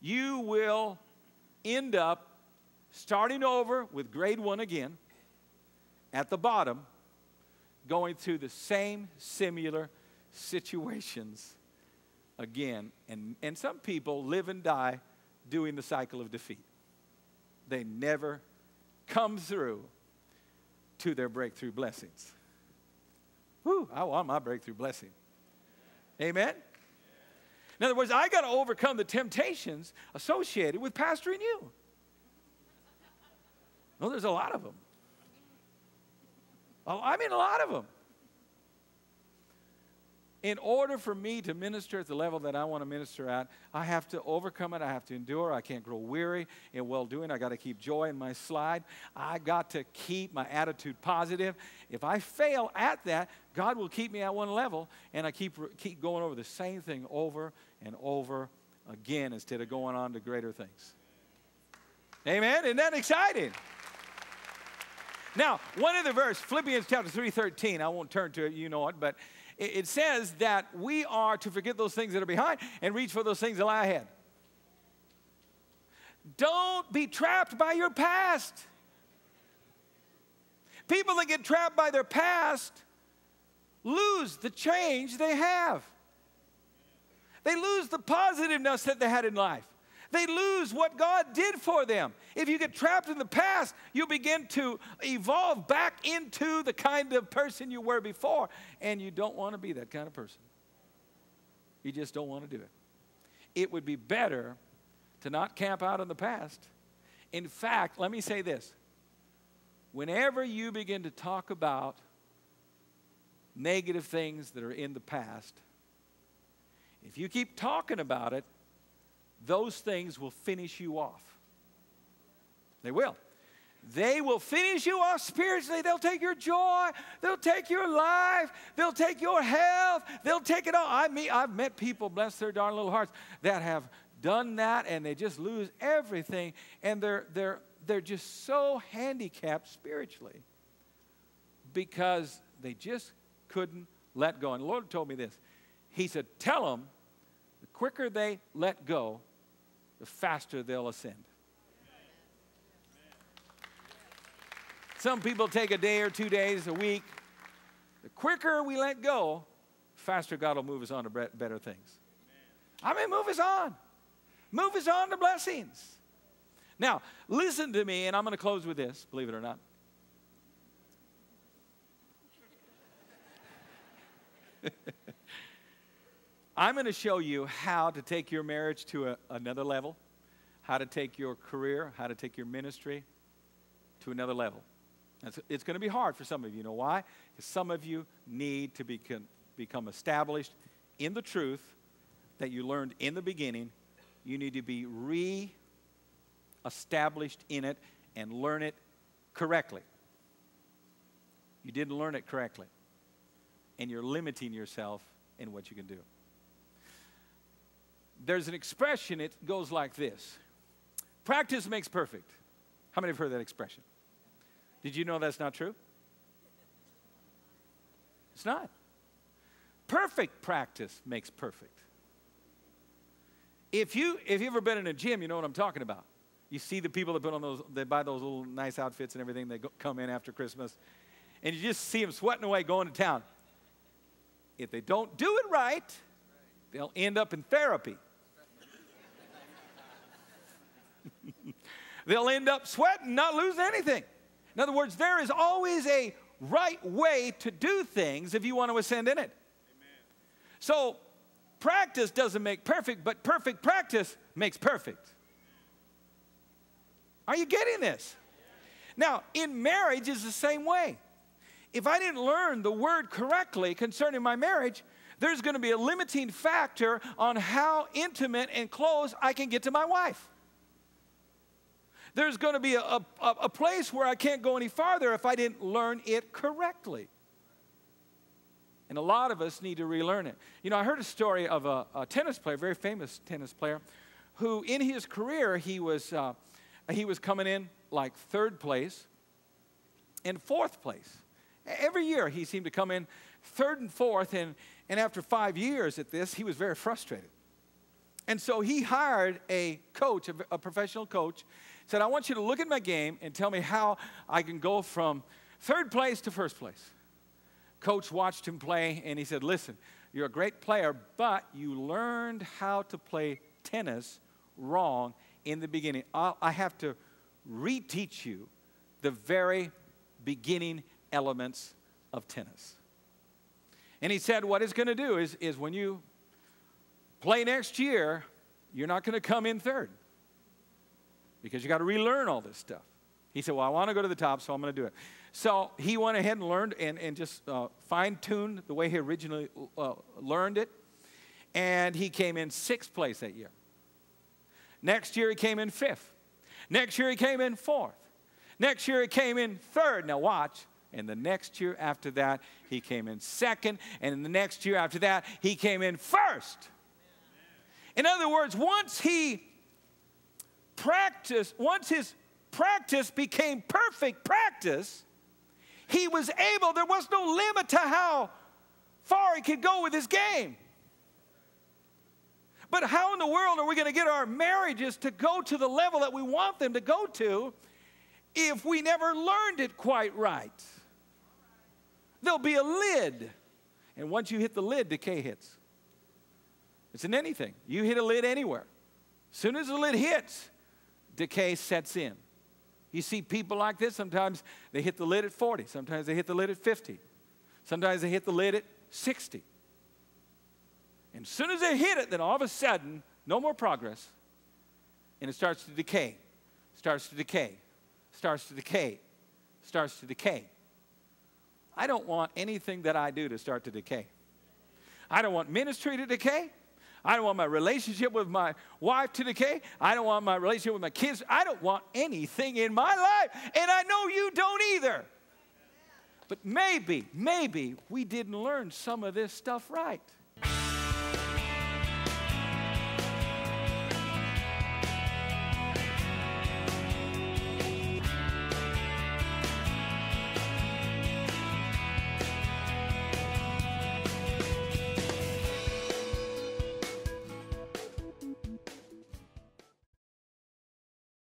you will end up starting over with grade 1 again, at the bottom, going through the same similar situations again. And some people live and die doing the cycle of defeat. They never come through to their breakthrough blessings. Whew, I want my breakthrough blessing. Amen? In other words, I got to overcome the temptations associated with pastoring you. Well, there's a lot of them. I mean, a lot of them. In order for me to minister at the level that I want to minister at, I have to overcome it. I have to endure. I can't grow weary in well-doing. I got to keep joy in my slide. I got to keep my attitude positive. If I fail at that, God will keep me at one level, and I keep going over the same thing over and over again instead of going on to greater things. Amen? Isn't that exciting? Now, one other verse, Philippians chapter 3:13. I won't turn to it, you know it, but it says that we are to forget those things that are behind and reach for those things that lie ahead. Don't be trapped by your past. People that get trapped by their past lose the change they have. They lose the positiveness that they had in life. They lose what God did for them. If you get trapped in the past, you begin to evolve back into the kind of person you were before, and you don't want to be that kind of person. You just don't want to do it. It would be better to not camp out in the past. In fact, let me say this. Whenever you begin to talk about negative things that are in the past, if you keep talking about it, those things will finish you off. They will. They will finish you off spiritually. They'll take your joy. They'll take your life. They'll take your health. They'll take it all. I've met people, bless their darn little hearts, that have done that, and they just lose everything, and they're just so handicapped spiritually because they just couldn't let go. And the Lord told me this. He said, tell them the quicker they let go, the faster they'll ascend. Some people take a day or 2 days, a week. The quicker we let go, the faster God will move us on to better things. I mean, move us on. Move us on to blessings. Now, listen to me, and I'm going to close with this, believe it or not. I'm going to show you how to take your marriage to another level, how to take your career, how to take your ministry to another level. It's going to be hard for some of you. You know why? Because some of you need to become established in the truth that you learned in the beginning. You need to be re-established in it and learn it correctly. You didn't learn it correctly, and you're limiting yourself in what you can do. There's an expression, it goes like this. Practice makes perfect. How many have heard that expression? Did you know that's not true? It's not. Perfect practice makes perfect. If you've ever been in a gym, you know what I'm talking about. You see the people that put on those, they buy those little nice outfits and everything, they come in after Christmas, and you just see them sweating away going to town. If they don't do it right, they'll end up in therapy. They'll end up sweating, not losing anything. In other words, there is always a right way to do things if you want to ascend in it. Amen. So, practice doesn't make perfect, but perfect practice makes perfect. Are you getting this? Now, in marriage is the same way. If I didn't learn the word correctly concerning my marriage, there's going to be a limiting factor on how intimate and close I can get to my wife. There's going to be a place where I can't go any farther if I didn't learn it correctly. And a lot of us need to relearn it. You know, I heard a story of a tennis player, a very famous tennis player, who in his career, he was coming in like third place and fourth place. Every year he seemed to come in third and fourth, and after 5 years at this, he was very frustrated. And so he hired a coach, a professional coach, said, I want you to look at my game and tell me how I can go from third place to first place. Coach watched him play, and he said, listen, you're a great player, but you learned how to play tennis wrong in the beginning. I have to reteach you the very beginning elements of tennis. And he said what it's going to do is when you play next year, you're not going to come in third because you got to relearn all this stuff. He said, well, I want to go to the top, so I'm going to do it. So he went ahead and learned and just fine-tuned the way he originally learned it. And he came in 6th place that year. Next year, he came in 5th. Next year, he came in 4th. Next year, he came in 3rd. Now watch. And the next year after that, he came in 2nd. And in the next year after that, he came in 1st. In other words, once his practice became perfect practice, he was able, there was no limit to how far he could go with his game. But how in the world are we going to get our marriages to go to the level that we want them to go to if we never learned it quite right? There'll be a lid. And once you hit the lid, decay hits. It's in anything. You hit a lid anywhere. As soon as the lid hits, decay sets in. You see people like this, sometimes they hit the lid at 40. Sometimes they hit the lid at 50. Sometimes they hit the lid at 60. And as soon as they hit it, then all of a sudden, no more progress. And it starts to decay, starts to decay, starts to decay, starts to decay. I don't want anything that I do to start to decay. I don't want ministry to decay. I don't want my relationship with my wife to decay. I don't want my relationship with my kids. I don't want anything in my life. And I know you don't either. But maybe we didn't learn some of this stuff right.